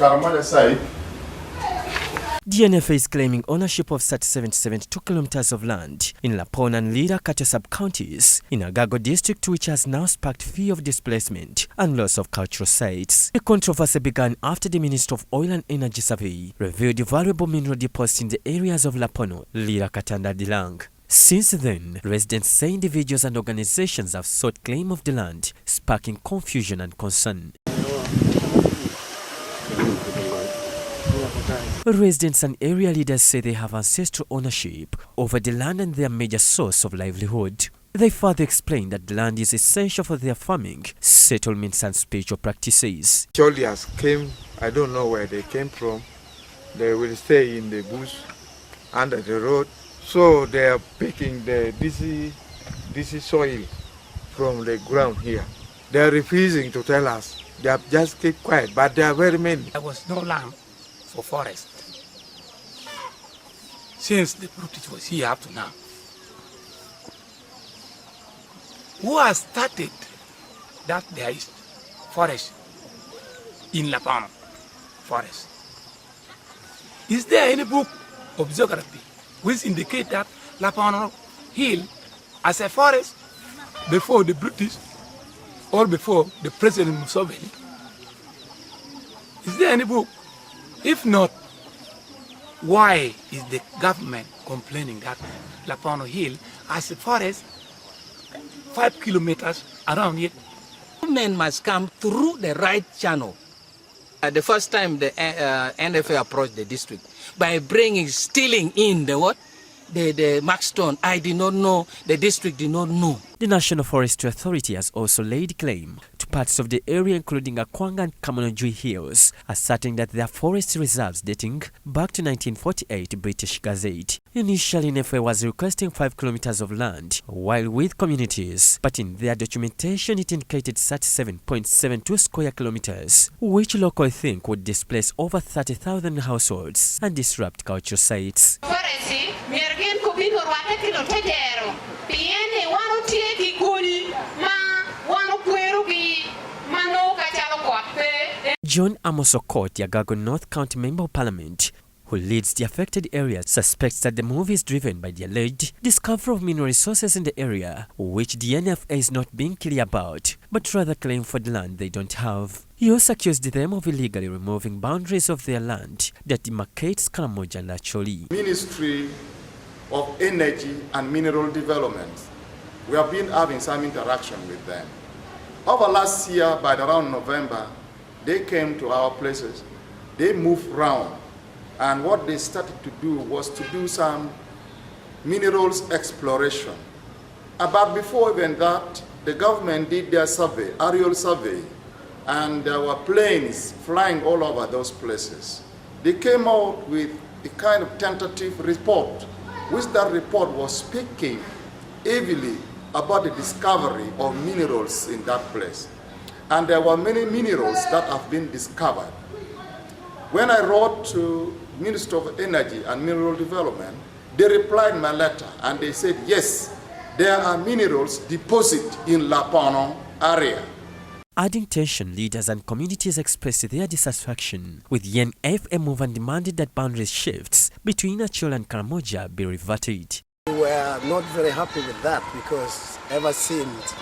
Karamoja side. The NFA is claiming ownership of 37.72 kilometers of land in Lapono and Lira Kato sub-counties in Agago district, which has now sparked fear of displacement and loss of cultural sites. The controversy began after the Minister of Oil and Energy survey revealed the valuable mineral deposits in the areas of Lapono, Lira Kato and Adilang. Since then, residents say individuals and organizations have sought claim of the land, sparking confusion and concern. Residents and area leaders say they have ancestral ownership over the land and their major source of livelihood. They further explain that the land is essential for their farming, settlements and spiritual practices. Soldiers came, I don't know where they came from. They will stay in the bush, under the road. So they are picking this soil from the ground here. They are refusing to tell us. They have just kept quiet, but there are very many. There was no land for forest since the British was here up to now. Who has started that there is forest in Lapono forest? Is there any book of geography which indicate that Lapono Hill as a forest before the British or before the President Museveni? Is there any book? If not, why is the government complaining that Lapono Hill has a forest 5 kilometers around it? Government must come through the right channel. The first time the NFA approached the district by stealing in the what? The Maxstone, I did not know, the district did not know. The National Forestry Authority has also laid claim to parts of the area including Akwanga and Kamonojui Hills, asserting that they are forest reserves dating back to 1948 British Gazette. Initially, NFA was requesting 5 kilometers of land while with communities, but in their documentation it indicated 37.72 square kilometers, which locals think would displace over 30,000 households and disrupt cultural sites. Job Ronny Okot, the Agago North County Member of Parliament, who leads the affected area, suspects that the move is driven by the alleged discovery of mineral resources in the area, which the NFA is not being clear about, but rather claim for the land they don't have. He also accused them of illegally removing boundaries of their land that demarcates Karamoja and Acholi. Ministry of Energy and Mineral Development, we have been having some interaction with them. Over last year, by around November, they came to our places, they moved around, and what they started to do was to do some minerals exploration. But before even that, the government did their survey, aerial survey, and there were planes flying all over those places. They came out with a kind of tentative report, which that report was speaking heavily about the discovery of minerals in that place. And there were many minerals that have been discovered. When I wrote to Minister of Energy and Mineral Development, they replied my letter and they said, yes, there are minerals deposited in Lapono area. Adding tension, leaders and communities expressed their dissatisfaction with the NFA move and demanded that boundary shifts between Acholi and Karamoja be reverted. We were not very happy with that because ever since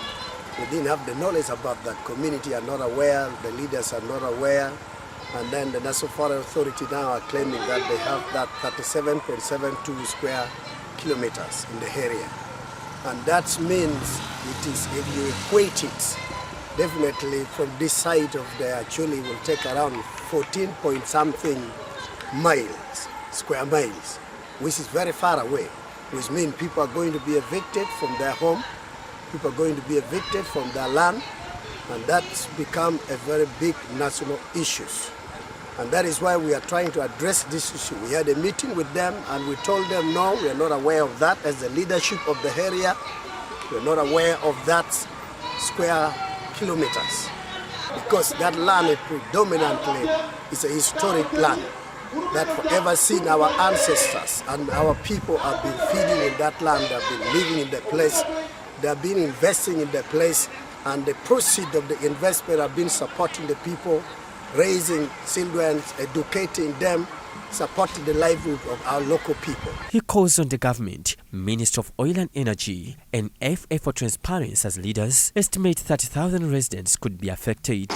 we didn't have the knowledge about that. Community are not aware, the leaders are not aware, and then the National Forestry Authority now are claiming that they have that 37.72 square kilometers in the area. And that means it is, if you equate it, definitely from this side of the Acholi will take around 14 point something miles, square miles, which is very far away, which means people are going to be evicted from their home, people are going to be evicted from their land, and that's become a very big national issue. And that is why we are trying to address this issue. We had a meeting with them and we told them, no, we are not aware of that as the leadership of the area. We are not aware of that square kilometers because that land predominantly is a historic land that forever seen our ancestors and our people have been feeding in that land, they have been living in the place, they have been investing in the place, and the proceeds of the investment have been supporting the people raising children, educating them, supporting the livelihood of our local people. He calls on the government, Minister of Oil and Energy, and NFA for transparency as leaders estimate 30,000 residents could be affected.